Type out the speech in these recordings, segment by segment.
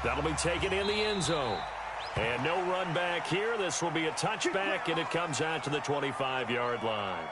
That'll be taken in the end zone. And no run back here. This will be a touchback, and it comes out to the 25-yard line.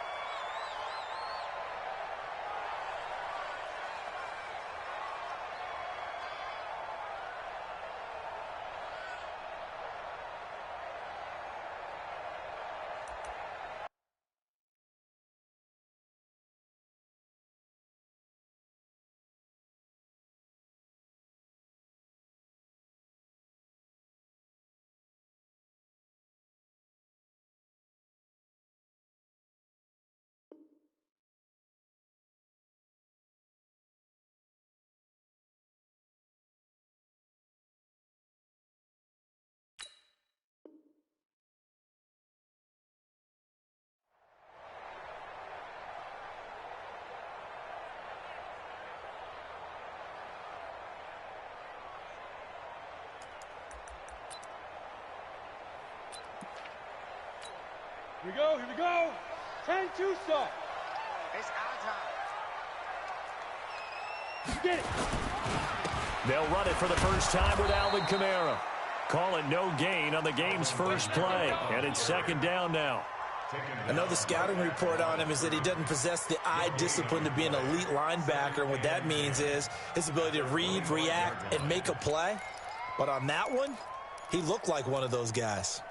Here we go, here we go. 10-2 start. It's our time. Get it. They'll run it for the first time with Alvin Kamara. Call it no gain on the game's first play. And it's second down now. I know the scouting report on him is that he doesn't possess the eye discipline to be an elite linebacker. And what that means is his ability to read, react, and make a play. But on that one, he looked like one of those guys.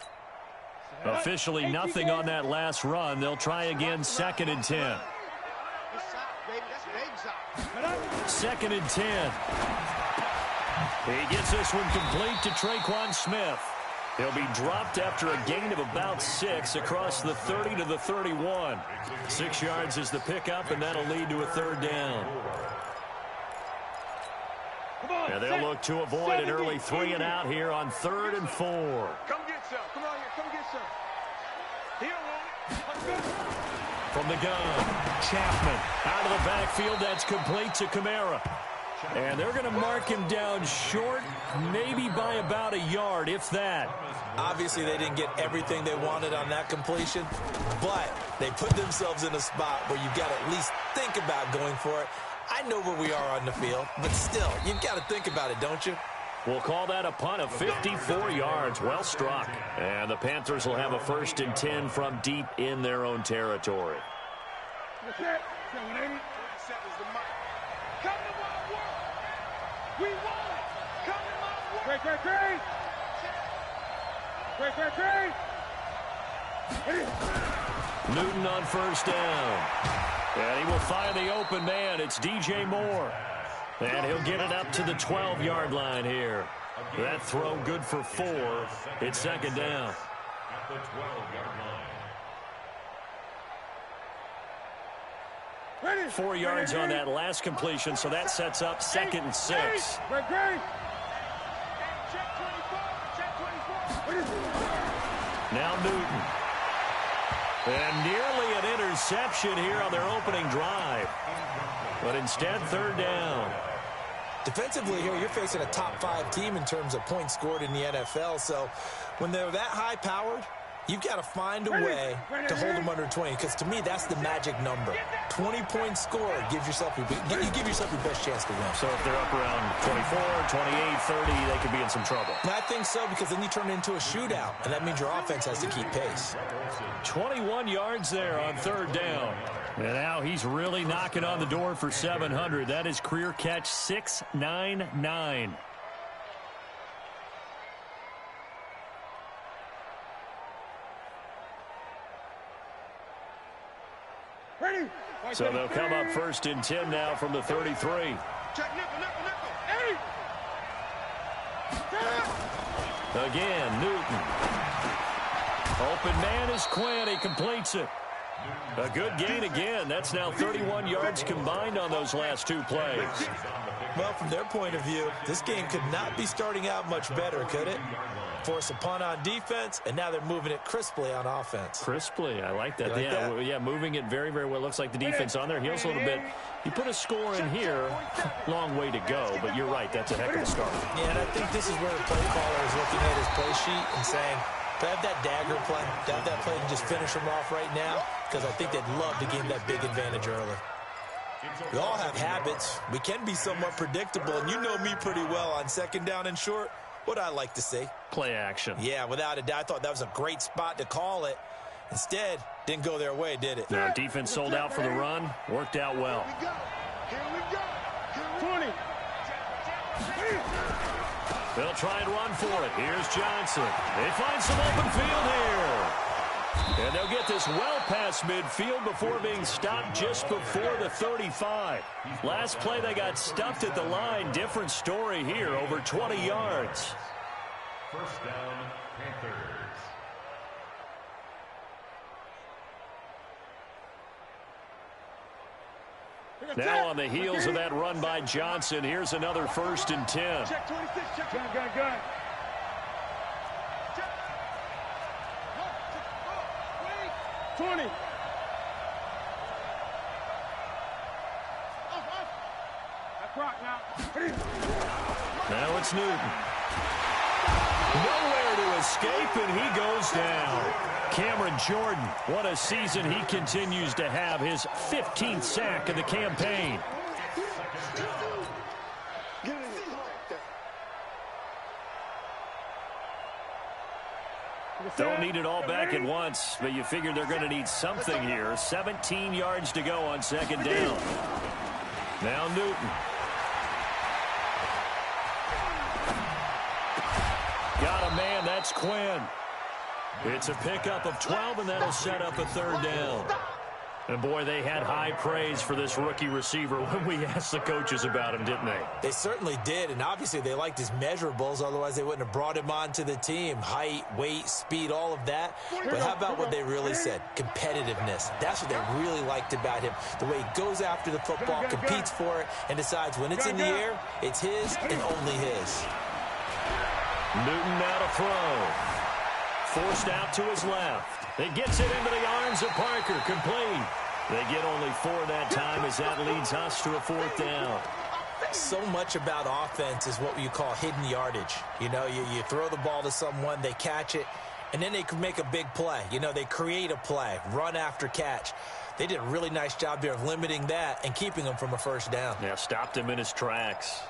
Officially nothing on that last run. They'll try again, 2nd and 10. Second and 10. He gets this one complete to Traquan Smith. He'll be dropped after a gain of about 6 across the 30 to the 31. 6 yards is the pickup, and that'll lead to a third down. And they'll look to avoid an early 3 and out here on 3rd and 4. Come get some. Come on here. Come get some. He don't want it. From the gun, Chapman out of the backfield. That's complete to Kamara. And they're going to mark him down short, maybe by about a yard, if that. Obviously, they didn't get everything they wanted on that completion, but they put themselves in a spot where you've got to at least think about going for it. I know where we are on the field, but still, you've got to think about it, don't you? We'll call that a punt of 54 yards. Well struck. And the Panthers will have a 1st and 10 from deep in their own territory. That's it. 180. Come to my work. We want it. Come to my work. Great, great, great. Great, great, great. Newton on 1st down. And he will find the open man. It's DJ Moore. And he'll get it up to the 12-yard line here. That throw good for 4. It's 2nd down. At the 12-yard line. Ready. 4 yards on that last completion, so that sets up 2nd and 6. Great, great. Now Newton. And nearly an interception here on their opening drive. But instead, 3rd down. Defensively here, you're facing a top 5 team in terms of points scored in the NFL. So when they're that high-powered, you've got to find a way to hold them under 20. Because to me, that's the magic number. 20 points scored gives yourself you give yourself your best chance to win. So if they're up around 24, 28, 30, they could be in some trouble. And I think so, because then you turn it into a shootout, and that means your offense has to keep pace. 21 yards there on 3rd down. And now he's really knocking on the door for 700. That is career catch 699. Ready. So they'll come up 1st and 10 now from the 33. Check nickel, nickel, nickel. Hey! Again, Newton. Open man is Quinn. He completes it. A good gain again. That's now 31 yards combined on those last 2 plays. Well, from their point of view, this game could not be starting out much better, could it? Force a punt on defense, and now they're moving it crisply on offense. Crisply, I like that. You like that? Yeah, moving it very, very well. Looks like the defense on their heels a little bit. You put a score in here, long way to go, but you're right, that's a heck of a start. Yeah, and I think this is where the play caller is looking at his play sheet and saying, to have that dagger play, to have that play and just finish them off right now, because I think they'd love to gain that big advantage early. We all have habits. We can be somewhat predictable, and you know me pretty well on second down and short. What I like to see. Play action. Yeah, without a doubt. I thought that was a great spot to call it. Instead, didn't go their way, did it? Now, defense sold out for the run. Worked out well. Here we go. 20. They'll try and run for it. Here's Johnson. They find some open field here. And they'll get this well past midfield before being stopped just before the 35. Last play, they got stuffed at the line. Different story here, over 20 yards. First down, Panthers. Now on the heels of that run by Johnson, here's another 1st and 10. Check 26. Check. Gun. Check. 20. That's rock now. Now it's Newton. Nowhere to escape, and he goes down. Cameron Jordan, what a season he continues to have. His 15th sack of the campaign. Don't need it all back at once, but you figure they're going to need something here. 17 yards to go on second down. Now Newton. Got a man, that's Quinn. It's a pickup of 12, and that'll set up a 3rd down. And, boy, they had high praise for this rookie receiver when we asked the coaches about him, didn't they? They certainly did, and obviously they liked his measurables. Otherwise, they wouldn't have brought him onto the team. Height, weight, speed, all of that. But how about what they really said? Competitiveness. That's what they really liked about him. The way he goes after the football, competes for it, and decides when it's in the air, it's his and only his. Newton now to throw. Forced out to his left. It gets it into the arms of Parker. Complete. They get only 4 that time as that leads us to a 4th down. So much about offense is what you call hidden yardage. You know, you throw the ball to someone, they catch it, and then they can make a big play. You know, they create a play, run after catch. They did a really nice job there of limiting that and keeping him from a 1st down. Yeah, stopped him in his tracks.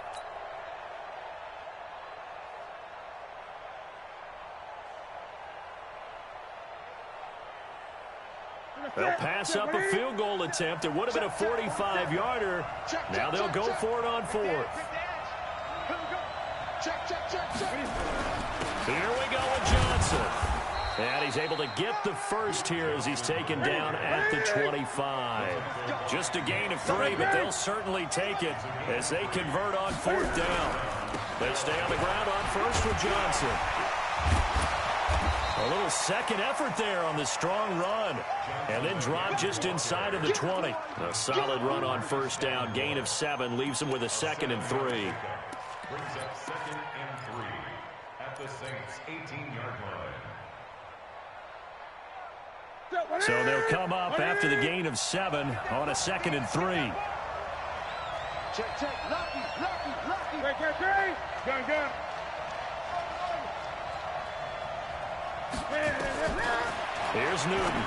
They'll pass up a field goal attempt. It would have been a 45-yarder. Now they'll go for it on 4th. Here we go with Johnson. And he's able to get the first here as he's taken down at the 25. Just a gain of 3, but they'll certainly take it as they convert on 4th down. They stay on the ground on 1st with Johnson. A little second effort there on the strong run. And then drop just inside of the 20. A solid run on 1st down. Gain of 7 leaves him with a 2nd and 3. Brings up 2nd and 3 at the Saints' 18-yard line. So they'll come up after the gain of 7 on a 2nd and 3. Check. Lucky. Wait. Gun. Here's Newton.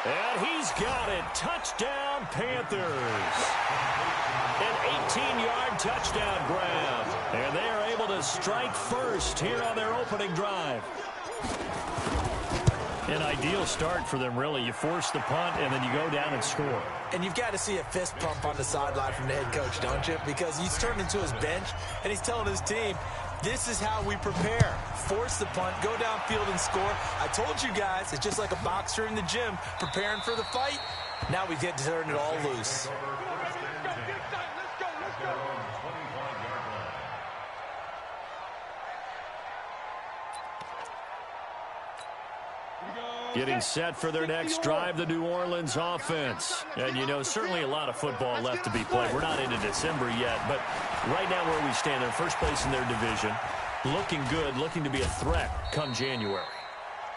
And he's got it. Touchdown, Panthers. An 18-yard touchdown grab. And they are able to strike first here on their opening drive. An ideal start for them, really. You force the punt, and then you go down and score. And you've got to see a fist pump on the sideline from the head coach, don't you? Because he's turned into his bench, and he's telling his team, this is how we prepare. Force the punt, go downfield and score. I told you guys, it's just like a boxer in the gym preparing for the fight. Now we get to turn it all loose. Getting set for their next drive, the New Orleans offense. And, you know, certainly a lot of football left to be played. We're not into December yet, but right now where we stand, they're first place in their division. Looking good, looking to be a threat come January.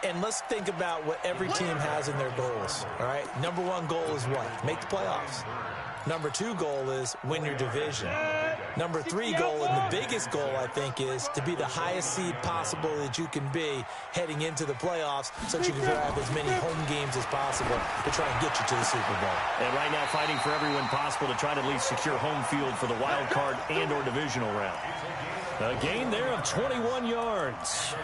And let's think about what every team has in their goals, all right? Number 1 goal is what? Make the playoffs. Number 2 goal is win your division. Number 3 goal, and the biggest goal, I think, is to be the highest seed possible that you can be heading into the playoffs so that you can have as many home games as possible to try and get you to the Super Bowl. And right now fighting for everyone possible to try to at least secure home field for the wild card and or divisional round. A gain there of 21 yards.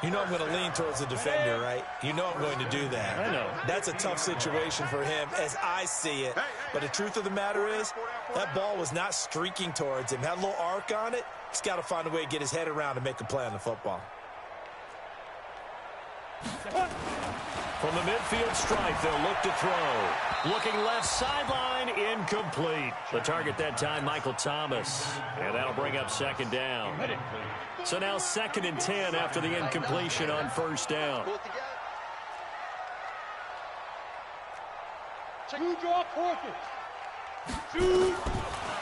You know I'm going to lean towards the defender, right? You know I'm going to do that. I know. That's a tough situation for him as I see it. But the truth of the matter is, that ball was not streaking towards him. Had a little arc on it. He's got to find a way to get his head around and make a play on the football. From the midfield stripe, they'll look to throw. Looking left sideline, incomplete. The target that time, Michael Thomas. And that'll bring up second down. So now 2nd and 10 after the incompletion on first down. Two draw forfeit.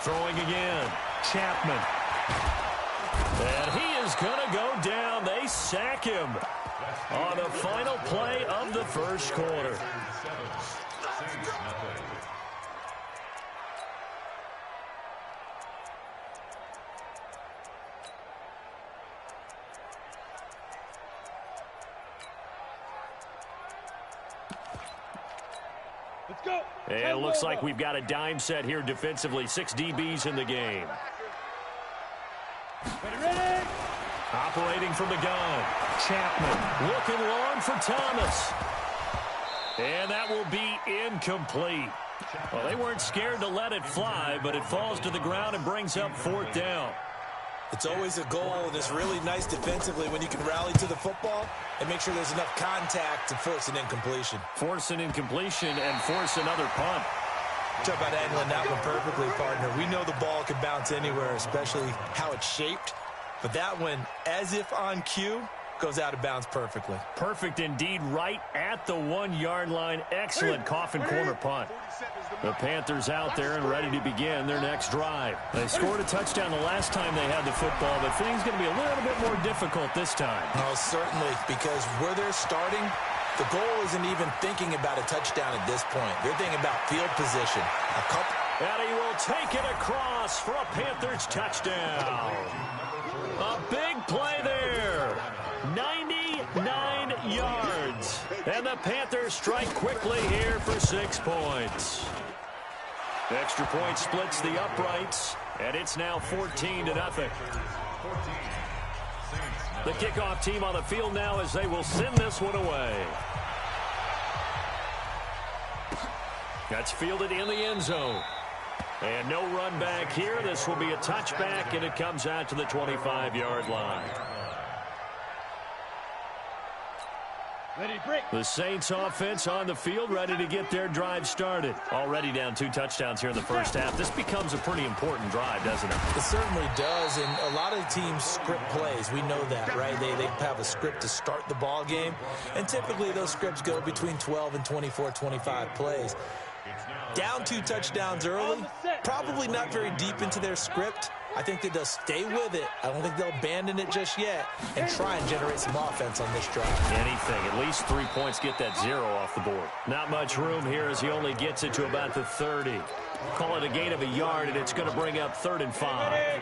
Throwing again. Chapman. And he is going to go down. They sack him on the final play of the first quarter. Let's go. And it looks like we've got a dime set here defensively. 6 DBs in the game. Ready. Operating from the gun. Chapman looking long for Thomas. And that will be incomplete. Well, they weren't scared to let it fly, but it falls to the ground and brings up 4th down. It's always a goal, and it's really nice defensively when you can rally to the football and make sure there's enough contact to force an incompletion. Force an incompletion and force another punt. Talk about angling that one perfectly, partner. We know the ball can bounce anywhere, especially how it's shaped. But that one, as if on cue, goes out of bounds perfectly. Perfect indeed, right at the 1-yard line. Excellent coffin corner punt. The Panthers out there and ready to begin their next drive. They scored a touchdown the last time they had the football, but things going to be a little bit more difficult this time. Oh, certainly, because where they're starting, the goal isn't even thinking about a touchdown at this point. They're thinking about field position. And he will take it across for a Panthers touchdown. A big play there. 99 yards. And the Panthers strike quickly here for 6 points. Extra point splits the uprights, and it's now 14-0. The kickoff team on the field now as they will send this one away. That's fielded in the end zone. And no run back here. This will be a touchback, and it comes out to the 25-yard line. The Saints offense on the field ready to get their drive started. Already down 2 touchdowns here in the first half. This becomes a pretty important drive, doesn't it? It certainly does, and a lot of teams script plays. We know that, right? They have a script to start the ball game, and typically those scripts go between 12 and 24, 25 plays. Down 2 touchdowns early, probably not very deep into their script. I think that they'll stay with it. I don't think they'll abandon it just yet and try and generate some offense on this drive. Anything. At least 3 points, get that 0 off the board. Not much room here as he only gets it to about the 30. Call it a gain of a yard, and it's going to bring up 3rd and 5.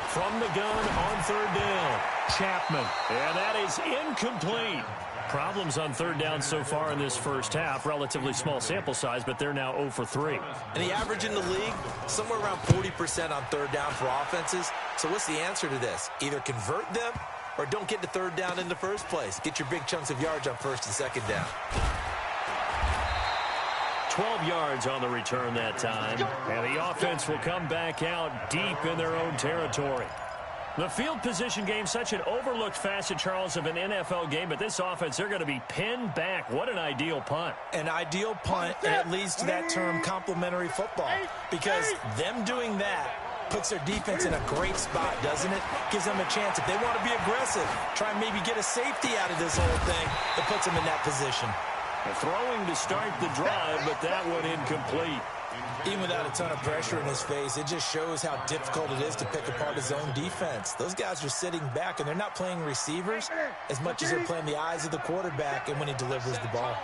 From the gun on 3rd down, Chapman. And that is incomplete. Problems on 3rd down so far in this first half. Relatively small sample size, but they're now 0 for 3. And the average in the league, somewhere around 40% on 3rd down for offenses. So what's the answer to this? Either convert them or don't get to 3rd down in the first place. Get your big chunks of yards on 1st and 2nd down. 12 yards on the return that time. And the offense will come back out deep in their own territory. The field position game, such an overlooked facet, Charles, of an NFL game, but this offense, they're going to be pinned back. What an ideal punt. An ideal punt, and it leads to that term complementary football, because them doing that puts their defense in a great spot, doesn't it? Gives them a chance. If they want to be aggressive, try and maybe get a safety out of this whole thing, it puts them in that position. Throwing to start the drive, but that one incomplete. Even without a ton of pressure in his face, it just shows how difficult it is to pick apart his own defense. Those guys are sitting back, and they're not playing receivers as much as they're playing the eyes of the quarterback and when he delivers the ball.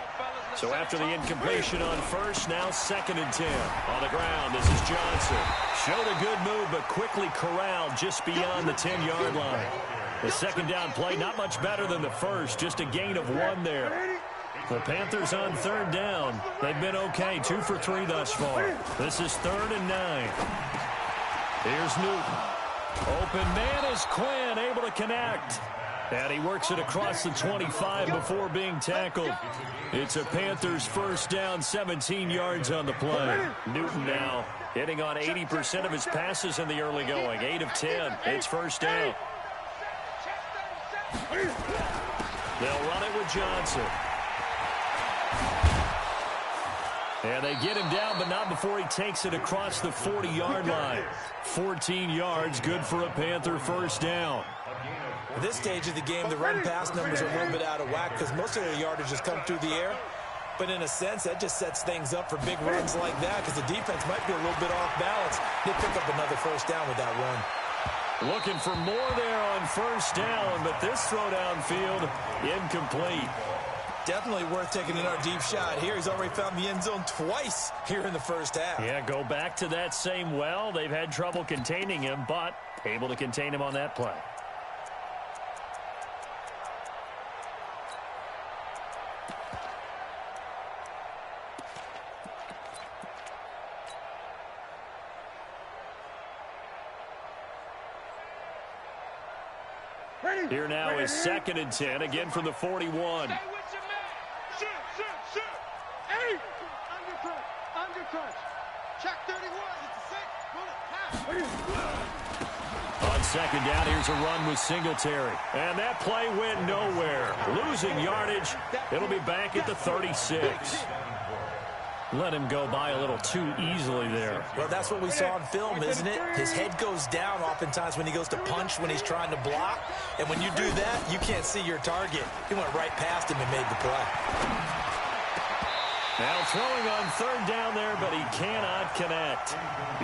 So after the incompletion on first, now 2nd and 10. On the ground, this is Johnson. Showed a good move, but quickly corralled just beyond the 10-yard line. The second down play, not much better than the first, just a gain of 1 there. The Panthers on 3rd down. They've been okay, 2 for 3 thus far. This is 3rd and 9. Here's Newton. Open man is Quinn, able to connect. And he works it across the 25 before being tackled. It's a Panthers first down, 17 yards on the play. Newton now hitting on 80% of his passes in the early going. 8 of 10. It's first down. They'll run it with Johnson. And they get him down, but not before he takes it across the 40-yard line. 14 yards, good for a Panther first down. At this stage of the game, the run-pass numbers are a little bit out of whack because most of their yardage has come through the air. But in a sense, that just sets things up for big runs like that because the defense might be a little bit off balance. They pick up another first down with that run. Looking for more there on first down, but this throw downfield, incomplete. Definitely worth taking another deep shot here. He's already found the end zone twice here in the first half. Yeah, go back to that same well. They've had trouble containing him, but able to contain him on that play. Here now is 2nd and 10, again from the 41. Check 31. On 2nd down, here's a run with Singletary. And that play went nowhere. Losing yardage. It'll be back at the 36. Let him go by a little too easily there. Well, that's what we saw on film, isn't it? His head goes down oftentimes when he goes to punch, when he's trying to block. And when you do that, you can't see your target. He went right past him and made the play. Now throwing on 3rd down there, but he cannot connect.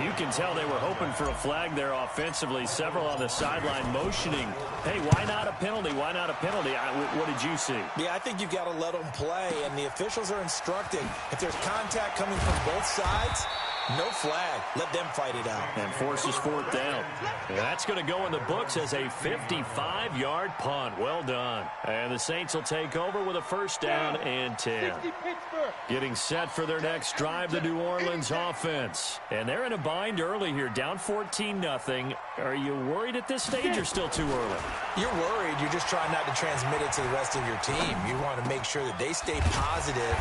You can tell they were hoping for a flag there offensively. Several on the sideline motioning. Hey, why not a penalty? Why not a penalty? What did you see? Yeah, I think you've got to let them play, and the officials are instructing. If there's contact coming from both sides, no flag. Let them fight it out. And forces 4th down. That's going to go in the books as a 55-yard punt. Well done. And the Saints will take over with a first down and 10. Getting set for their next drive, the New Orleans offense. And they're in a bind early here, down 14-0. Are you worried at this stage or still too early? You're worried. You're just trying not to transmit it to the rest of your team. You want to make sure that they stay positive.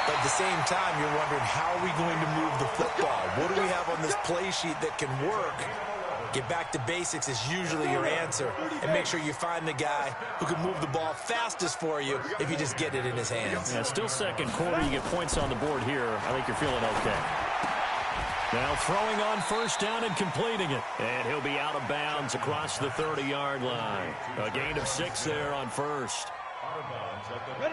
But at the same time, you're wondering, how are we going to move the football? What do we have on this play sheet that can work? Get back to basics is usually your answer. And make sure you find the guy who can move the ball fastest for you if you just get it in his hands. Yeah, still second quarter. You get points on the board here. I think you're feeling okay. Now throwing on first down and completing it. And he'll be out of bounds across the 30-yard line. A gain of 6 there on first.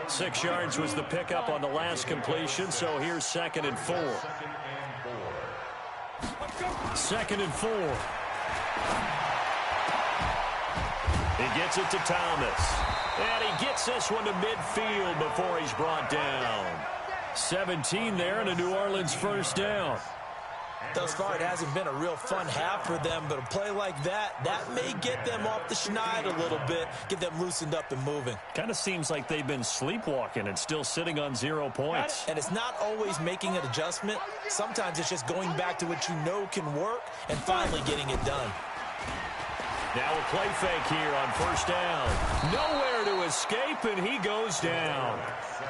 6 yards was the pickup on the last completion, so here's 2nd and 4. 2nd and 4. He gets it to Thomas. And he gets this one to midfield before he's brought down. 17 there and a New Orleans first down. Thus far, it hasn't been a real fun half for them, but a play like that may get them off the schneid a little bit, get them loosened up and moving. Kind of seems like they've been sleepwalking and still sitting on 0 points. And it's not always making an adjustment. Sometimes it's just going back to what you know can work and finally getting it done. Now a play fake here on first down. Nowhere to escape, and he goes down. That's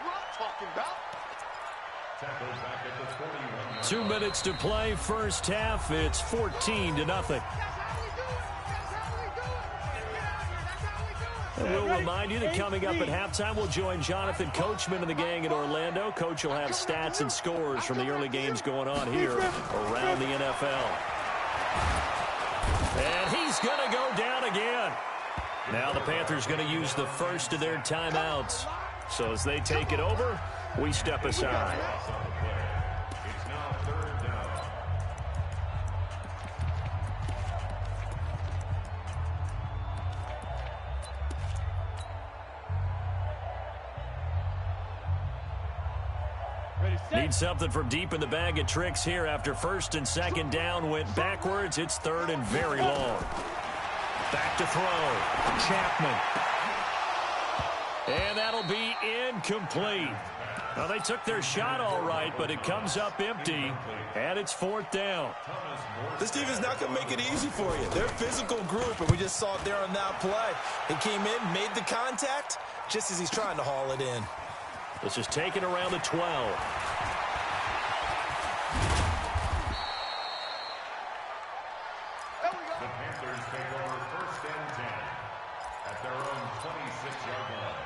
what I'm talking about. 2 minutes to play, first half. It's 14-0. And we'll remind you that coming up at halftime, we'll join Jonathan Coachman and the gang in Orlando. Coach will have stats and scores from the early games going on here around the NFL. And he's going to go down again. Now the Panthers going to use the first of their timeouts. So as they take it over, we step aside. Need something from deep in the bag of tricks here after first and second down went backwards. It's third and very long. Back to throw. Chapman. And that'll be incomplete. Well, they took their shot all right, but it comes up empty, and it's fourth down. This team is not going to make it easy for you. They're a physical group, and we just saw it there on that play. He came in, made the contact, just as he's trying to haul it in. This is taken around the 12. The Panthers take over first and 10 at their own 26-yard line.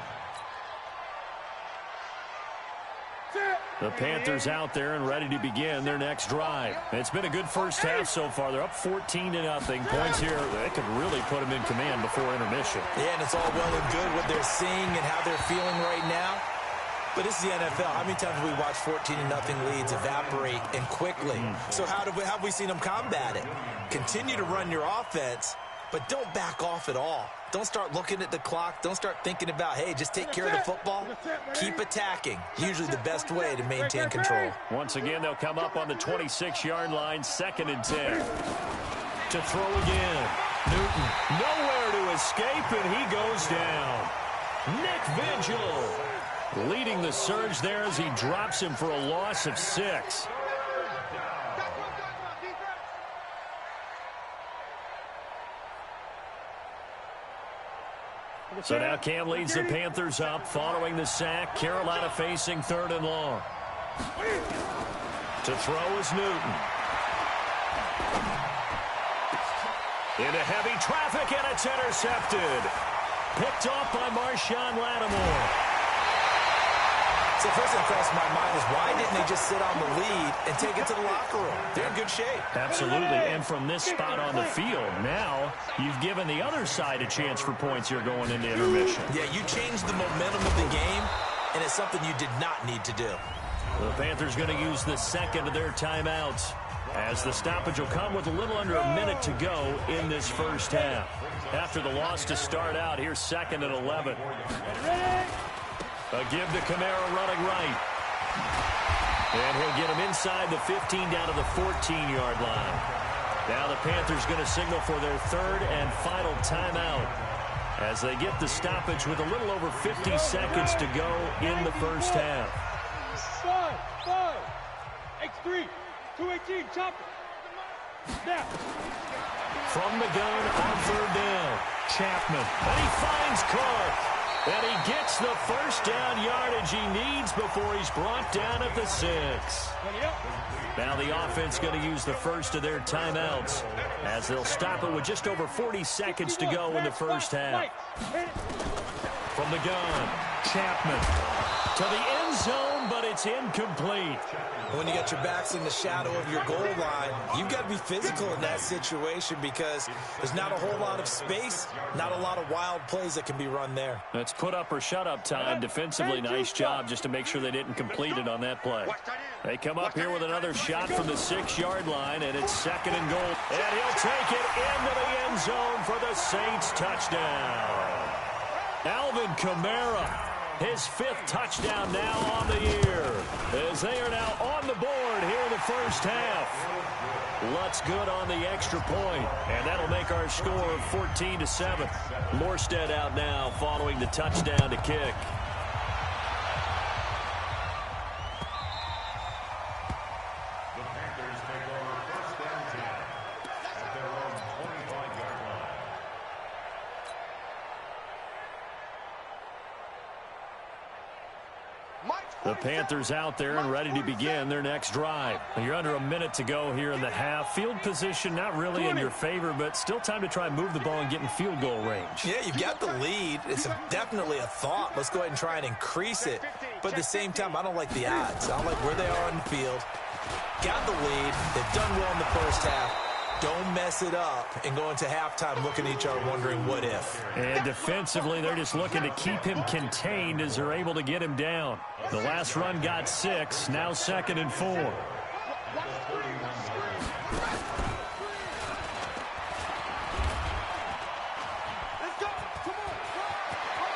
The Panthers out there and ready to begin their next drive. It's been a good first half so far. They're up 14-0. Points here, they could really put them in command before intermission. Yeah, and it's all well and good what they're seeing and how they're feeling right now. But this is the NFL. How many times have we watched 14-0 leads evaporate and quickly? So how have we seen them combat it? Continue to run your offense, but don't back off at all. Don't start looking at the clock. Don't start thinking about, hey, just take care of the football. Keep attacking. Usually the best way to maintain control. Once again, they'll come up on the 26-yard line, 2nd and 10. To throw again. Newton, nowhere to escape, and he goes down. Nick Vigil leading the surge there as he drops him for a loss of 6. So now Cam leads the Panthers up following the sack. Carolina facing 3rd and long. To throw is Newton. Into heavy traffic, and it's intercepted. Picked off by Marshawn Lattimore. So first thing that crosses my mind is why didn't they just sit on the lead and take it to the locker room? They're in good shape. Absolutely, and from this spot on the field, now you've given the other side a chance for points here going into intermission. Yeah, you changed the momentum of the game, and it's something you did not need to do. The Panthers going to use the second of their timeouts, as the stoppage will come with a little under a minute to go in this first half. After the loss to start out, here's 2nd and 11. A give to Kamara running right. And he'll get him inside the 15 down to the 14-yard line. Now the Panthers going to signal for their 3rd and final timeout as they get the stoppage with a little over 50 seconds to go in the first half. 5, X3, 218, chopper. Now. From the gun on 3rd down, Chapman. And he finds Clark. And he gets the first down yardage he needs before he's brought down at the 6. Now the offense going to use the first of their timeouts as they'll stop it with just over 40 seconds to go in the first half. From the gun, Chapman to the end zone, but it's incomplete. When you got your backs in the shadow of your goal line, you've got to be physical in that situation because there's not a whole lot of space, not a lot of wild plays that can be run there. That's put up or shut up time. Defensively, nice job just to make sure they didn't complete it on that play. They come up here with another shot from the 6-yard line, and it's 2nd and goal. And he'll take it into the end zone for the Saints touchdown. Alvin Kamara. His 5th touchdown now on the year, as they are now on the board here in the first half. Lutz good on the extra point, and that'll make our score 14-7. Morstead out now following the touchdown to kick. The Panthers take over first and 10 at their own 25-yard line. The Panthers out there and ready to begin their next drive. You're under a minute to go here in the half. Field position not really in your favor, but still time to try and move the ball and get in field goal range. Yeah, you've got the lead. It's definitely a thought. Let's go ahead and try and increase it. But at the same time, I don't like the odds. I don't like where they are on the field. Got the lead. They've done well in the first half. Don't mess it up and go into halftime looking at each other wondering what if. And defensively, they're just looking to keep him contained as they're able to get him down. The last run got 6, now 2nd and 4.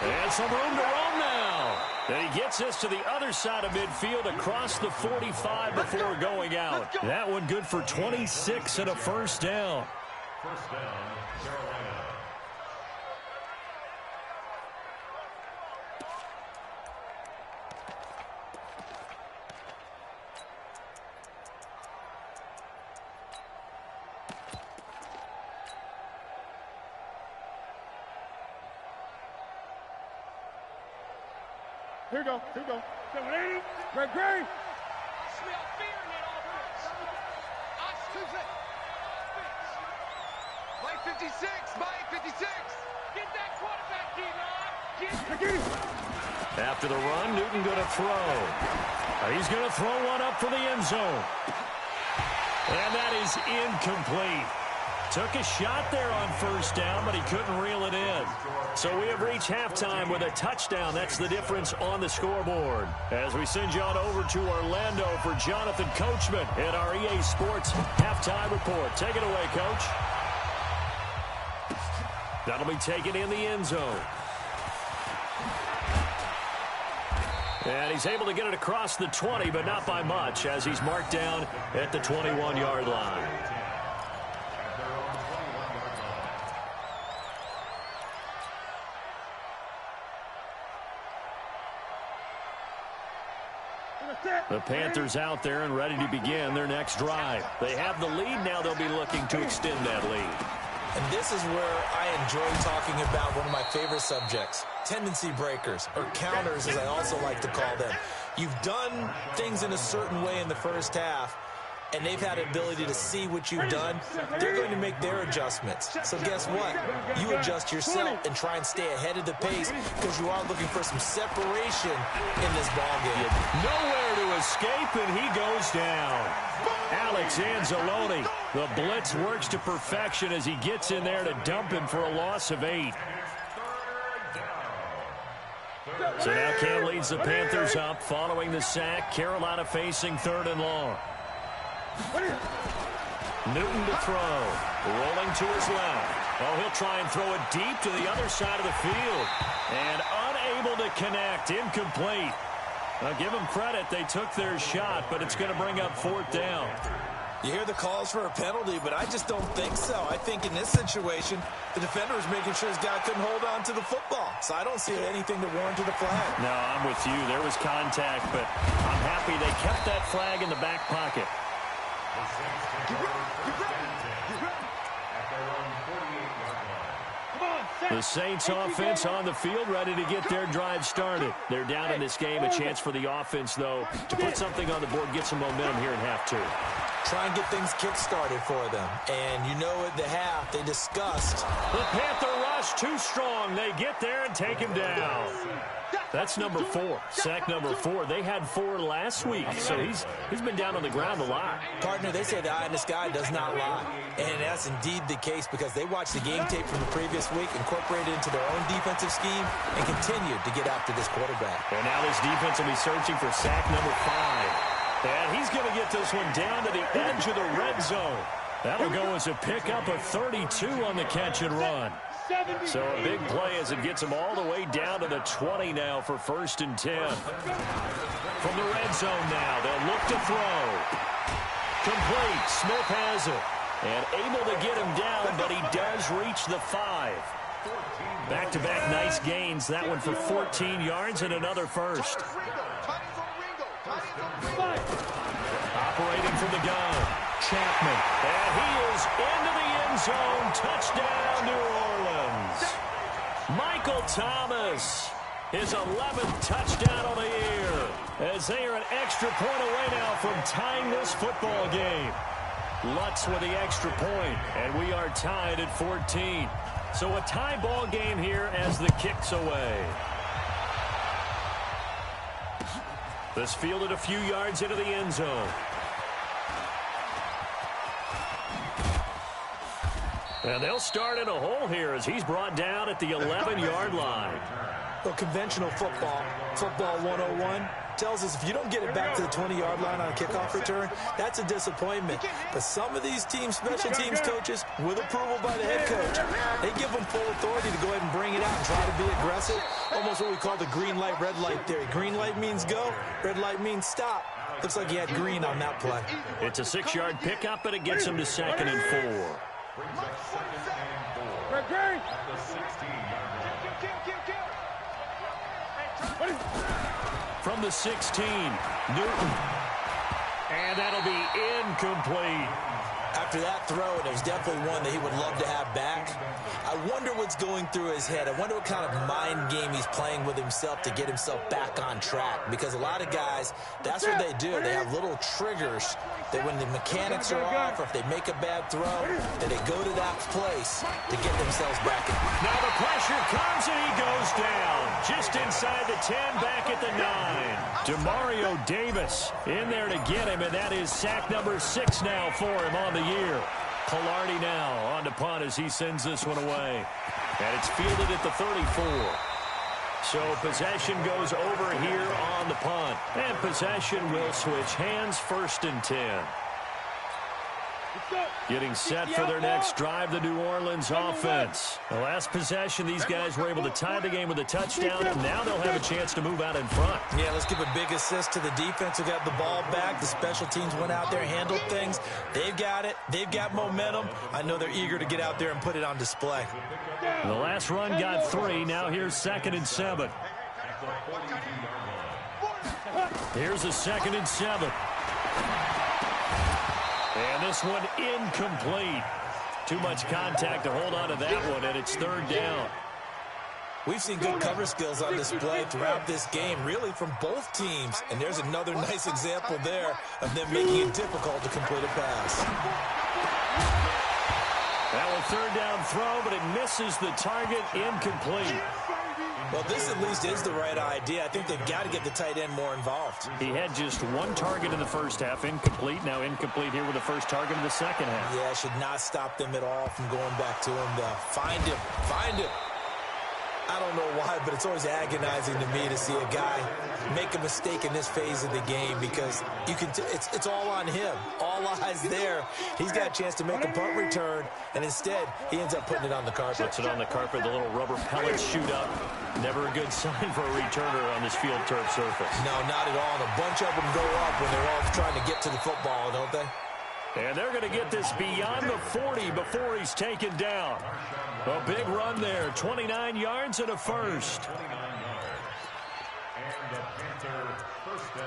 And some room to roam now. down. And he gets us to the other side of midfield across the 45 before going out. That one good for 26 and a first down. First down, Carolina. Here we go. 780. Great. Smell fear in that offense. Mike 56. Mike 56. Get that quarterback, D-Ron. After the run, Newton going to throw. He's going to throw one up for the end zone. And that is incomplete. Took a shot there on first down, but he couldn't reel it in. So we have reached halftime with a touchdown. That's the difference on the scoreboard. As we send you on over to Orlando for Jonathan Coachman at our EA Sports halftime report. Take it away, Coach. That'll be taken in the end zone. And he's able to get it across the 20, but not by much, as he's marked down at the 21-yard line. The Panthers out there and ready to begin their next drive. They have the lead now. They'll be looking to extend that lead. And this is where I enjoy talking about one of my favorite subjects, tendency breakers, or counters as I also like to call them. You've done things in a certain way in the first half, and they've had the ability to see what you've done. They're going to make their adjustments. So guess what? You adjust yourself and try and stay ahead of the pace because you are looking for some separation in this ballgame. Nowhere to escape, and he goes down. Alex Anzalone, the blitz works to perfection as he gets in there to dump him for a loss of 8. So now Cam leads the Panthers up following the sack. Carolina facing 3rd and long. Newton to throw. Rolling to his left. Oh, he'll try and throw it deep to the other side of the field. And unable to connect. Incomplete. Now, give them credit. They took their shot, but it's going to bring up 4th down. You hear the calls for a penalty, but I just don't think so. I think in this situation, the defender was making sure his guy couldn't hold on to the football. So I don't see anything to warrant the flag. No, I'm with you. There was contact, but I'm happy they kept that flag in the back pocket. The Saints offense on the field, ready to get their drive started. They're down in this game. A chance for the offense, though, to put something on the board, get some momentum here in half 2. Try and get things kick-started for them. And you know at the half, they discussed. The Panther rush too strong. They get there and take him down. That's number 4. Sack number 4. They had 4 last week, so he's been down on the ground a lot. Partner, they say the eye in the sky does not lie. And that's indeed the case because they watched the game tape from the previous week, incorporated it into their own defensive scheme, and continued to get after this quarterback. And now this defense will be searching for sack number 5. And he's going to get this one down to the edge of the red zone. That'll go as a pickup of 32 on the catch and run. So a big play as it gets him all the way down to the 20 now for 1st and 10. From the red zone now, they'll look to throw. Complete. Smith has it. And able to get him down, but he does reach the 5. Back-to-back nice gains. That one for 14 yards and another first. Operating from the gun, Chapman. And he is into the end zone. Touchdown, New Orleans. Michael Thomas, his 11th touchdown of the year, as they are an extra point away now from tying this football game. Lutz with the extra point, and we are tied at 14. So a tie ball game here as the kick's away. This fielded a few yards into the end zone. And they'll start in a hole here as he's brought down at the 11-yard line. Well, conventional football 101, tells us if you don't get it back to the 20-yard line on a kickoff return, that's a disappointment. But some of these special teams coaches, with approval by the head coach, they give them full authority to go ahead and bring it out and try to be aggressive. Almost what we call the green light, red light theory. Green light means go, red light means stop. Looks like he had green on that play. It's a 6-yard pickup, and it gets him to 2nd and 4. Brings up 2nd and 4 at the 16-yard line. From the 16, Newton. And that'll be incomplete. After that throw, and it was definitely one that he would love to have back. I wonder what's going through his head. I wonder what kind of mind game he's playing with himself to get himself back on track. Because a lot of guys, that's what they do. They have little triggers that when the mechanics are off or if they make a bad throw, that they go to that place to get themselves back in. Now the pressure comes and he goes down. Just inside the 10, back at the 9. Demario Davis in there to get him, and that is sack number 6 now for him on the year. Pilardi now on to punt as he sends this one away. And it's fielded at the 34. So possession goes over here on the punt. And possession will switch hands, 1st and 10. Getting set for their next drive, the New Orleans offense. The last possession, these guys were able to tie the game with a touchdown, and now they'll have a chance to move out in front. Yeah, let's give a big assist to the defense who got the ball back. The special teams went out there, handled things. They've got it. They've got momentum. I know they're eager to get out there and put it on display. The last run got 3. Now here's 2nd and 7. Here's a 2nd and 7. And this one incomplete. Too much contact to hold on to that one, and it's 3rd down. We've seen good cover skills on display throughout this game, really from both teams. And there's another nice example there of them making it difficult to complete a pass. That was 3rd down throw, but it misses the target, incomplete. Well, this at least is the right idea. I think they've got to get the tight end more involved. He had just 1 target in the first half, incomplete. Now incomplete here with the first target in the second half. Yeah, should not stop them at all from going back to him to find him. Find him. I don't know why, but it's always agonizing to me to see a guy make a mistake in this phase of the game because you can. It's all on him. All eyes there. He's got a chance to make a punt return, and instead he ends up putting it on the carpet. Puts it on the carpet. The little rubber pellets shoot up. Never a good sign for a returner on this field turf surface. No, not at all. And a bunch of them go up when they're all trying to get to the football, don't they? And they're going to get this beyond the 40 before he's taken down. A big run there, 29 yards and a first. 29 yards. And the Panther 1st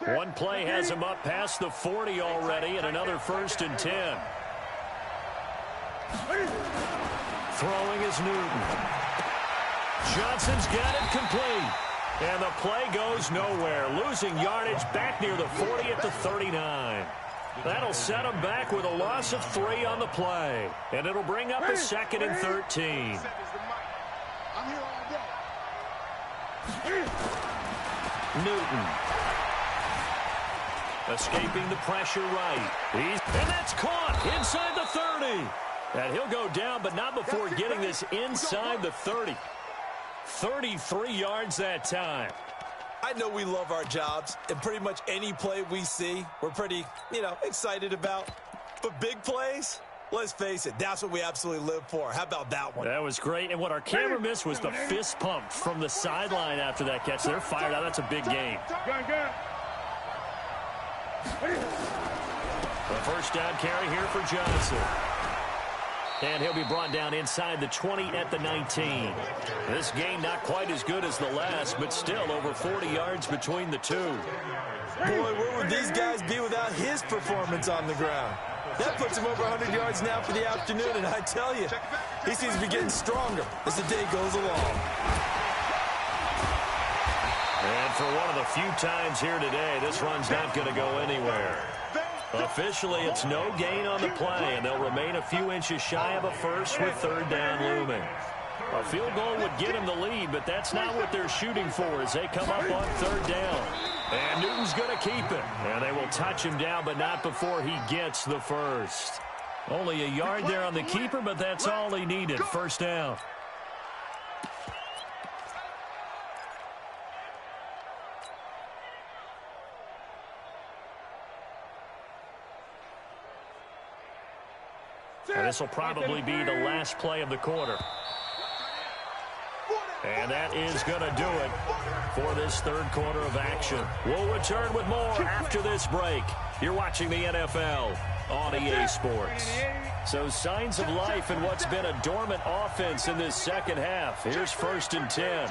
down. One play has him up past the 40 already, and another 1st and 10. Throwing is Newton. Johnson's got it complete. And the play goes nowhere. Losing yardage back near the 40 at the 39. That'll set him back with a loss of 3 on the play. And it'll bring up a 2nd and 13. Newton. Escaping the pressure right. And that's caught inside the 30. And he'll go down, but not before getting this inside the 30. 33 yards that time. I know we love our jobs, and pretty much any play we see, we're pretty, excited about. But big plays, let's face it, that's what we absolutely live for. How about that one? That was great, and what our camera missed was the fist pump from the sideline after that catch. They're fired out. That's a big game. The first down carry here for Johnson. And he'll be brought down inside the 20 at the 19. This game not quite as good as the last, but still over 40 yards between the two. Boy, where would these guys be without his performance on the ground? That puts him over 100 yards now for the afternoon, and I tell you, he seems to be getting stronger as the day goes along. And for one of the few times here today, this run's not going to go anywhere. Officially, it's no gain on the play, and they'll remain a few inches shy of a first with 3rd down looming. A field goal would get them the lead, but that's not what they're shooting for as they come up on 3rd down. And Newton's going to keep it. And they will touch him down, but not before he gets the first. Only a yard there on the keeper, but that's all he needed. First down. And this will probably be the last play of the quarter. And that is going to do it for this third quarter of action. We'll return with more after this break. You're watching the NFL on EA Sports. So signs of life in what's been a dormant offense in this second half. Here's 1st and 10.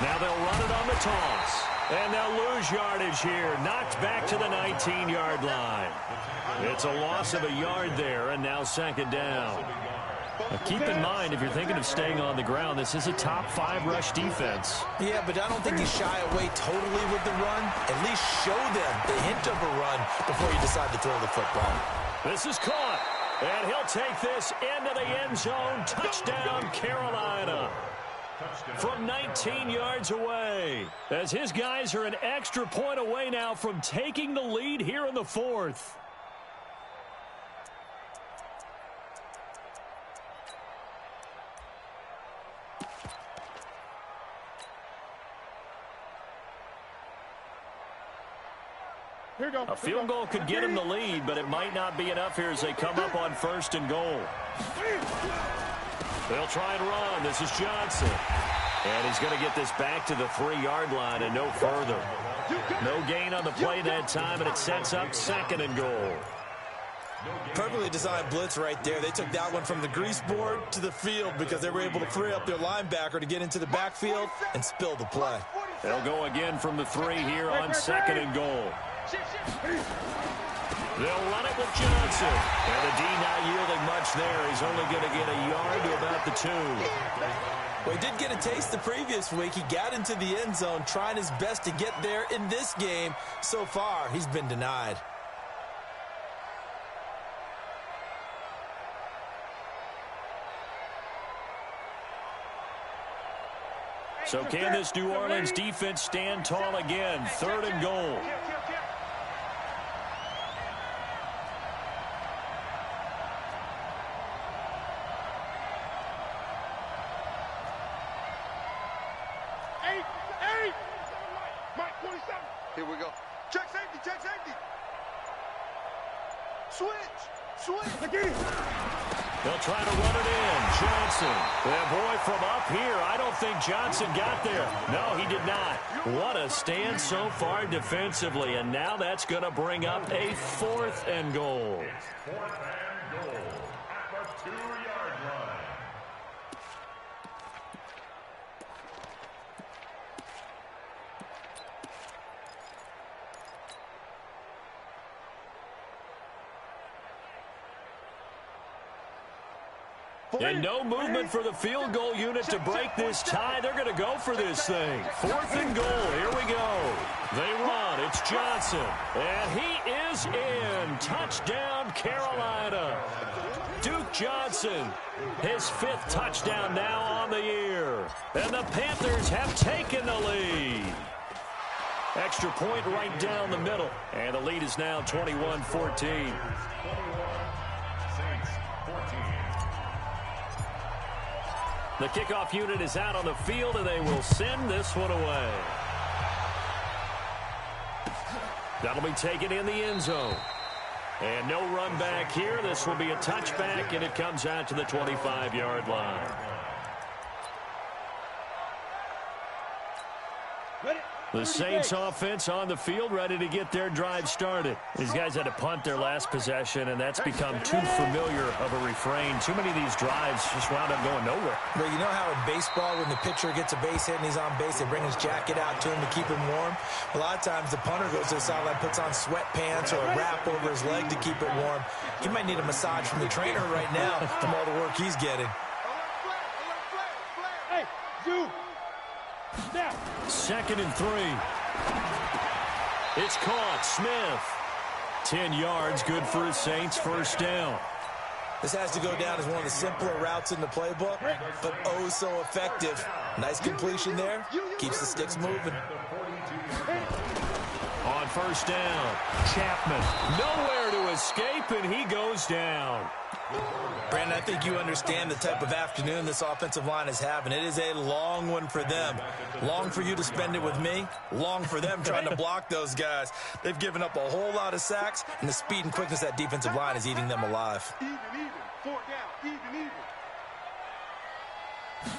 Now they'll run it on the toss. And they'll lose yardage here. Knocked back to the 19-yard line. It's a loss of a yard there, and now 2nd down. Now keep in mind, if you're thinking of staying on the ground, this is a top 5 rush defense. Yeah, but I don't think you shy away totally with the run. At least show them the hint of a run before you decide to throw the football. This is caught, and he'll take this into the end zone. Touchdown, Carolina. From 19 yards away, as his guys are an extra point away now from taking the lead here in the 4th. A field goal could get him the lead, but it might not be enough here as they come up on 1st and goal. They'll try and run. This is Johnson. And he's going to get this back to the 3-yard line and no further. No gain on the play that time, and it sets up 2nd and goal. Perfectly designed blitz right there. They took that one from the grease board to the field because they were able to free up their linebacker to get into the backfield and spill the play. They'll go again from the 3 here on 2nd and goal. They'll run it with Johnson. And the D not yielding much there. He's only going to get a yard to about the 2. Well, he did get a taste the previous week. He got into the end zone trying his best to get there in this game. So far, he's been denied. So can this New Orleans defense stand tall again? 3rd and goal. Here we go. Check safety, check safety. Switch. Again. They'll try to run it in. Johnson. And boy, from up here, I don't think Johnson got there. No, he did not. What a stand so far defensively. And now that's going to bring up a 4th and goal. It's 4th and goal at the 2-yard line. And no movement for the field goal unit to break this tie. They're going to go for this thing. 4th and goal. Here we go. They run. It's Johnson. And he is in. Touchdown, Carolina. Duke Johnson, his 5th touchdown now on the year. And the Panthers have taken the lead. Extra point right down the middle. And the lead is now 21-14. The kickoff unit is out on the field, and they will send this one away. That'll be taken in the end zone. And no run back here. This will be a touchback, and it comes out to the 25-yard line. The Saints offense on the field, ready to get their drive started. These guys had to punt their last possession, and that's become too familiar of a refrain. Too many of these drives just wound up going nowhere. Well, you know how in baseball, when the pitcher gets a base hit and he's on base, they bring his jacket out to him to keep him warm? A lot of times the punter goes to the sideline, puts on sweatpants or a wrap over his leg to keep it warm. He might need a massage from the trainer right now from all the work he's getting. Hey, you. Snap. 2nd and 3. It's caught. Smith. 10 yards, good for his Saints. First down. This has to go down as one of the simpler routes in the playbook, but oh so effective Nice completion there. Keeps the sticks moving. On first down, Chapman nowhere to escape, and he goes down. Brandon, I think you understand the type of afternoon this offensive line is having. It is a long one for them. Long for you to spend it with me. Long for them trying to block those guys. They've given up a whole lot of sacks, and the speed and quickness of that defensive line is eating them alive. Even. 4 down. Even.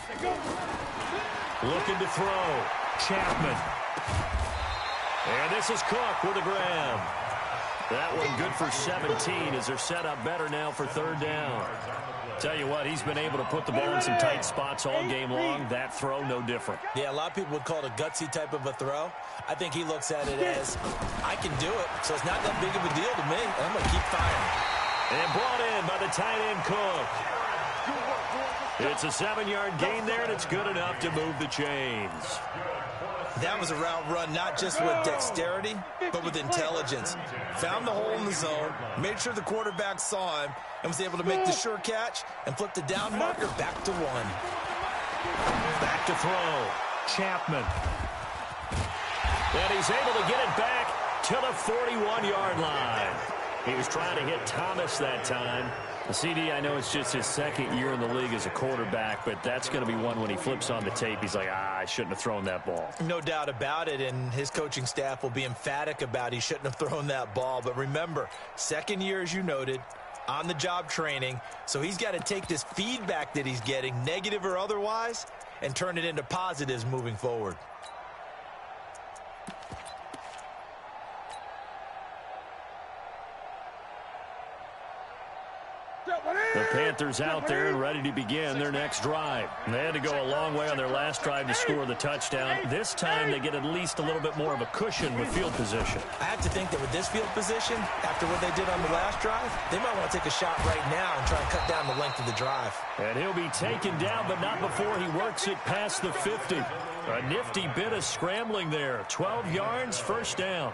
They go. Looking to throw. Chapman. And this is Cook with a grab. That one good for 17 as they're set up better now for third down. Tell you what, he's been able to put the ball in some tight spots all game long. That throw, no different. Yeah, a lot of people would call it a gutsy type of a throw. I think he looks at it as, I can do it, so it's not that big of a deal to me. I'm going to keep firing. And brought in by the tight end, Cook. It's a 7-yard gain there, and it's good enough to move the chains. That was a route run not just with dexterity, but with intelligence. Found the hole in the zone, made sure the quarterback saw him, and was able to make the sure catch and flip the down marker back to 1. Back to throw. Chapman. And he's able to get it back to the 41-yard line. He was trying to hit Thomas that time. The CD, I know it's just his second year in the league as a quarterback, but that's going to be one when he flips on the tape. He's like, I shouldn't have thrown that ball. No doubt about it, and his coaching staff will be emphatic about he shouldn't have thrown that ball. But remember, second year, as you noted, on-the-job training, so he's got to take this feedback that he's getting, negative or otherwise, and turn it into positives moving forward. The Panthers out there and ready to begin their next drive. They had to go a long way on their last drive to score the touchdown. This time they get at least a little bit more of a cushion with field position. I have to think that with this field position, after what they did on the last drive, they might want to take a shot right now and try and cut down the length of the drive. And he'll be taken down, but not before he works it past the 50. A nifty bit of scrambling there. 12 yards, first down.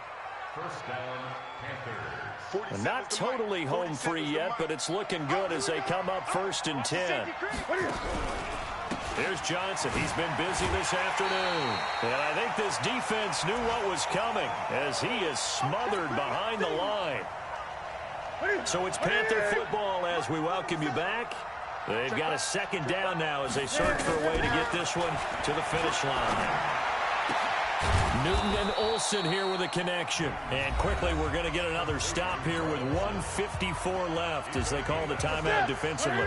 First down, Panthers. Not totally home free yet, but it's looking good as they come up first and 10. Here's Johnson. He's been busy this afternoon. And I think this defense knew what was coming as he is smothered behind the line. So it's Panther football as we welcome you back. They've got a second down now as they search for a way to get this one to the finish line. Newton and Olsen here with a connection. And quickly, we're going to get another stop here with 1:54 left as they call the timeout defensively.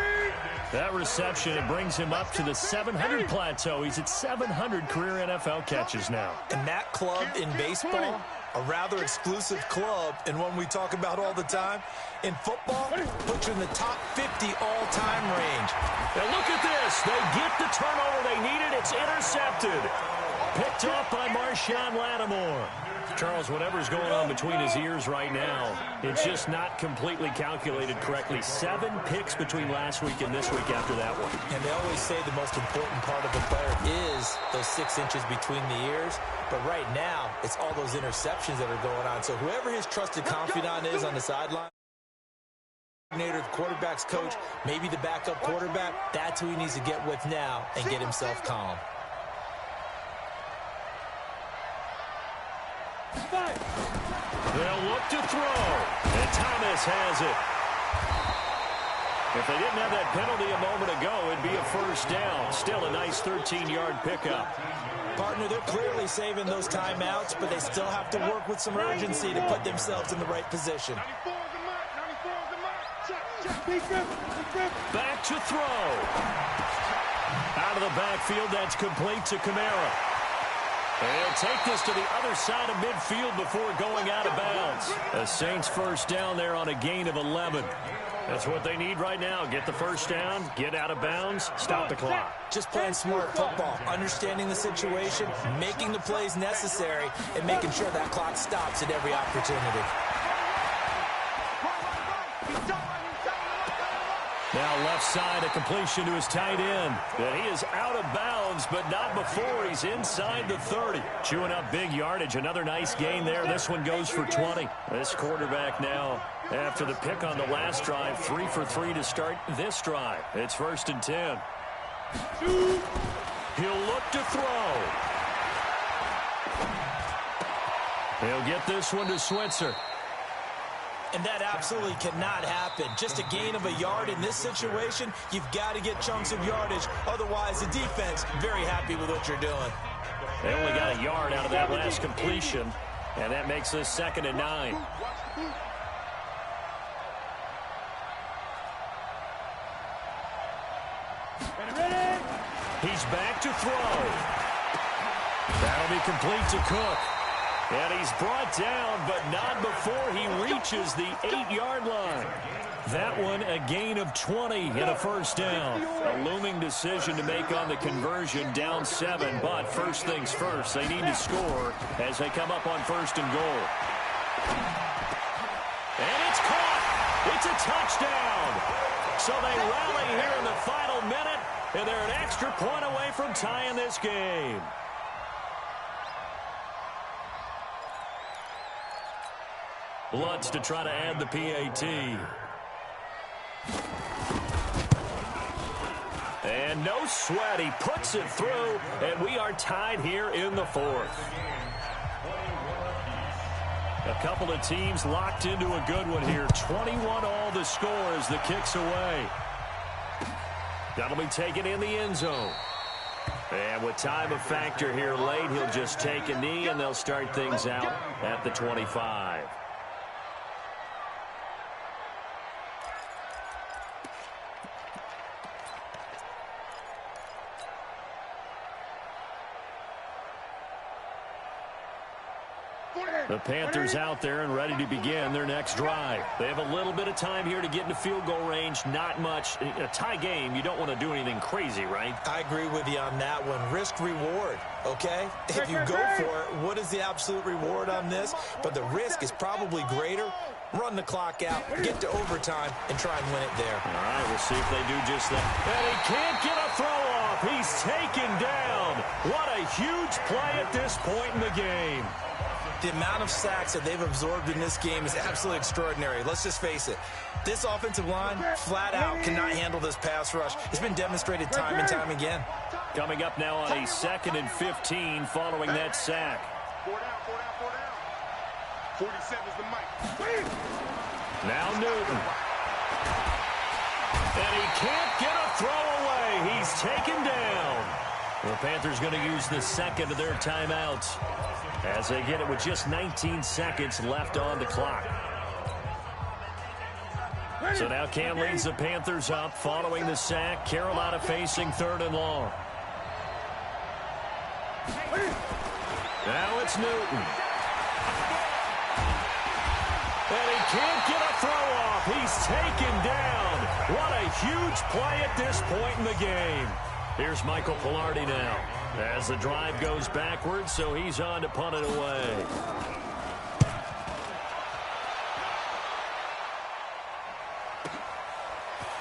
That reception, it brings him up to the 700 plateau. He's at 700 career NFL catches now. And that club in baseball, a rather exclusive club, and one we talk about all the time. In football, puts you in the top 50 all-time range. And look at this. They get the turnover they needed. It's intercepted. Picked off by Marshawn Lattimore. Charles, whatever's going on between his ears right now, it's just not completely calculated correctly. 7 picks between last week and this week after that one. And they always say the most important part of a player is those 6 inches between the ears. But right now, it's all those interceptions that are going on. So whoever his trusted confidant is on the sideline, coordinator, the quarterback's coach, maybe the backup quarterback, that's who he needs to get with now and get himself calm. They'll look to throw, and Thomas has it. If they didn't have that penalty a moment ago, it'd be a first down. Still a nice 13-yard pickup. Partner, they're clearly saving those timeouts, but they still have to work with some urgency to put themselves in the right position. Back to throw. Out of the backfield, that's complete to Kamara. They'll take this to the other side of midfield before going out of bounds. The Saints first down there on a gain of 11. That's what they need right now. Get the first down, get out of bounds, stop the clock. Just playing smart football, understanding the situation, making the plays necessary, and making sure that clock stops at every opportunity. Now left side, a completion to his tight end. And he is out of bounds, but not before he's inside the 30. Chewing up big yardage. Another nice gain there. This one goes for 20. This quarterback now, after the pick on the last drive, 3 for 3 to start this drive. It's first and 10. He'll look to throw. He'll get this one to Switzer. And that absolutely cannot happen. Just a gain of a yard in this situation, you've got to get chunks of yardage. Otherwise, the defense, very happy with what you're doing. They only got a yard out of that last completion, and that makes this 2nd and 9. He's back to throw. That'll be complete to Cook. And he's brought down, but not before he reaches the 8-yard line. That one a gain of 20 and a first down. A looming decision to make on the conversion, down 7. But first things first, they need to score as they come up on 1st and goal. And it's caught. It's a touchdown. So they rally here in the final minute, and they're an extra point away from tying this game. Lutz to try to add the PAT. And no sweat. He puts it through, and we are tied here in the 4th. A couple of teams locked into a good one here. 21 all the score as the kick's away. That'll be taken in the end zone. And with time of factor here late, he'll just take a knee, and they'll start things out at the 25. The Panthers out there and ready to begin their next drive. They have a little bit of time here to get into field goal range. Not much. A tie game, you don't want to do anything crazy, right? I agree with you on that one. Risk reward, okay? If you go for it, what is the absolute reward on this? But the risk is probably greater. Run the clock out, get to overtime, and try and win it there. All right, we'll see if they do just that. And he can't get a throw off. He's taken down. What a huge play at this point in the game. The amount of sacks that they've absorbed in this game is absolutely extraordinary. Let's just face it. This offensive line, flat out, cannot handle this pass rush. It's been demonstrated time and time again. Coming up now on a 2nd and 15 following that sack. 47's the mic. Now Newton. And he can't get a throw away. He's taken down. The Panthers going to use the second of their timeouts as they get it with just 19 seconds left on the clock. So now Cam leads the Panthers up following the sack. Carolina facing 3rd and long. Now it's Newton. And he can't get a throw off. He's taken down. What a huge play at this point in the game. Here's Michael Pilardi now as the drive goes backwards, so he's on to punt it away.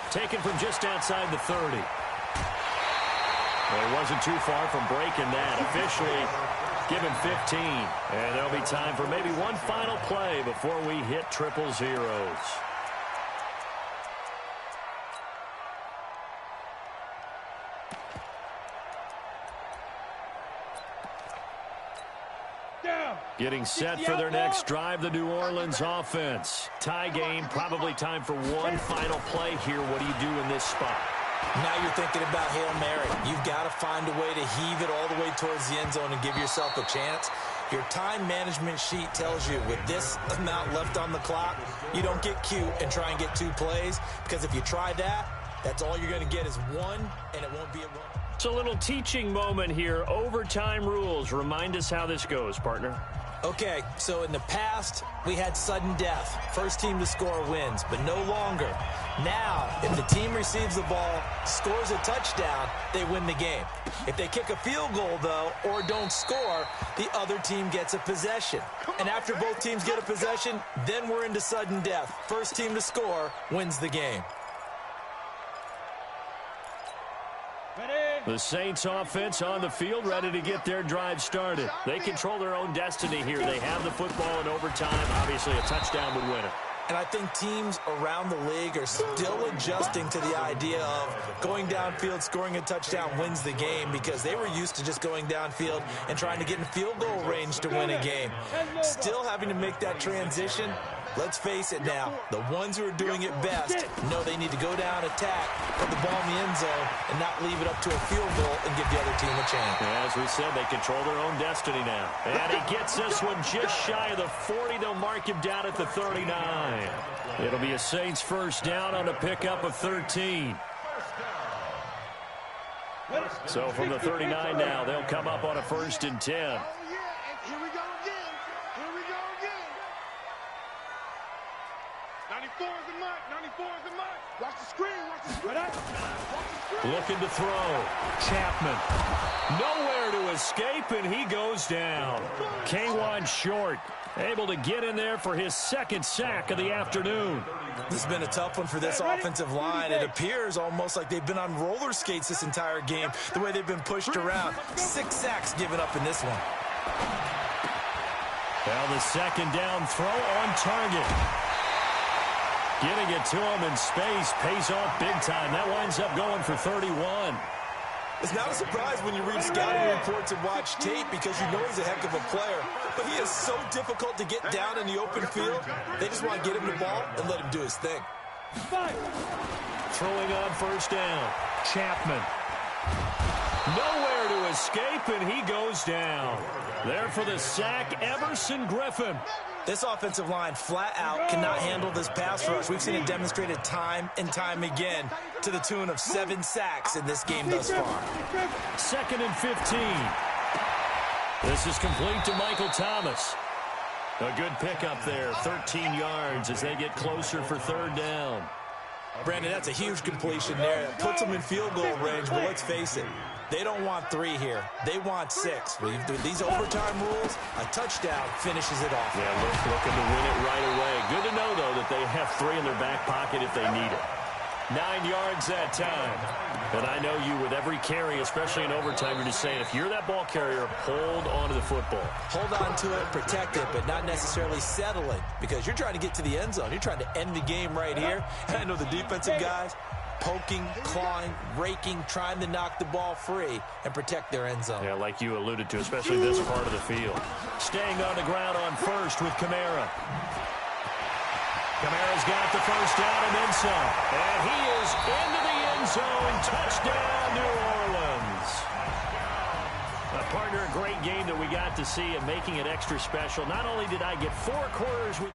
Taken from just outside the 30. Well, he wasn't too far from breaking that. Officially given 15. And there'll be time for maybe one final play before we hit 000. Getting set for their next drive, the New Orleans offense. Tie game, probably time for one final play here. What do you do in this spot? Now you're thinking about Hail Mary. You've got to find a way to heave it all the way towards the end zone and give yourself a chance. Your time management sheet tells you with this amount left on the clock, you don't get cute and try and get 2 plays, because if you try that, that's all you're going to get is 1, and it won't be a 1. It's a little teaching moment here. Overtime rules. Remind us how this goes, partner. Okay, so in the past, we had sudden death. First team to score wins, but no longer. Now, if the team receives the ball, scores a touchdown, they win the game. If they kick a field goal, though, or don't score, the other team gets a possession. And after both teams get a possession, then we're into sudden death. First team to score wins the game. The Saints offense on the field, ready to get their drive started. They control their own destiny here. They have the football in overtime. Obviously, a touchdown would win it. And I think teams around the league are still adjusting to the idea of going downfield, scoring a touchdown wins the game, because they were used to just going downfield and trying to get in field goal range to win a game. Still having to make that transition. Let's face it now, the ones who are doing it best know they need to go down, attack, put the ball in the end zone, and not leave it up to a field goal and give the other team a chance. As we said, they control their own destiny now. And he gets this one just shy of the 40. They'll mark him down at the 39. It'll be a Saints first down on a pickup of 13. So from the 39 now, they'll come up on a 1st and 10. Oh, yeah, and here we go again. Here we go again. 94 is the mark. 94 is the mark. Watch the screen. Watch the screen. Watch the screen. Looking to throw. Chapman. Nowhere to escape, and he goes down. K'Wan Short able to get in there for his 2nd sack of the afternoon. This has been a tough one for this offensive line. It appears almost like they've been on roller skates this entire game, the way they've been pushed around. 6 sacks given up in this one. Well, the 2nd down throw on target. Getting it to him in space pays off big time. That winds up going for 31. It's not a surprise when you read scouting reports and watch tape, because you know he's a heck of a player. But he is so difficult to get down in the open field. They just want to get him the ball and let him do his thing. Throwing on 1st down. Chapman. Nowhere to escape, and he goes down. There for the sack, Everson Griffin. This offensive line flat out cannot handle this pass rush. We've seen it demonstrated time and time again, to the tune of 7 sacks in this game thus far. 2nd and 15. This is complete to Michael Thomas. A good pickup there, 13 yards as they get closer for 3rd down. Brandon, that's a huge completion there. It puts them in field goal range, but let's face it, they don't want 3 here. They want 6. With these overtime rules, a touchdown finishes it off. Yeah, looking to win it right away. Good to know, though, that they have 3 in their back pocket if they need it. 9 yards that time. And I know you, with every carry, especially in overtime, you're just saying, if you're that ball carrier, hold on to the football. Hold on to it, protect it, but not necessarily settle it, because you're trying to get to the end zone. You're trying to end the game right here. And I know the defensive guys poking, clawing, raking, trying to knock the ball free and protect their end zone. Yeah, like you alluded to, especially this part of the field. Staying on the ground on 1st with Kamara. Kamara's got the 1st down and then some. And he is into the end zone. Touchdown, New Orleans. Partner, a great game that we got to see and making it extra special. Not only did I get 4 quarters with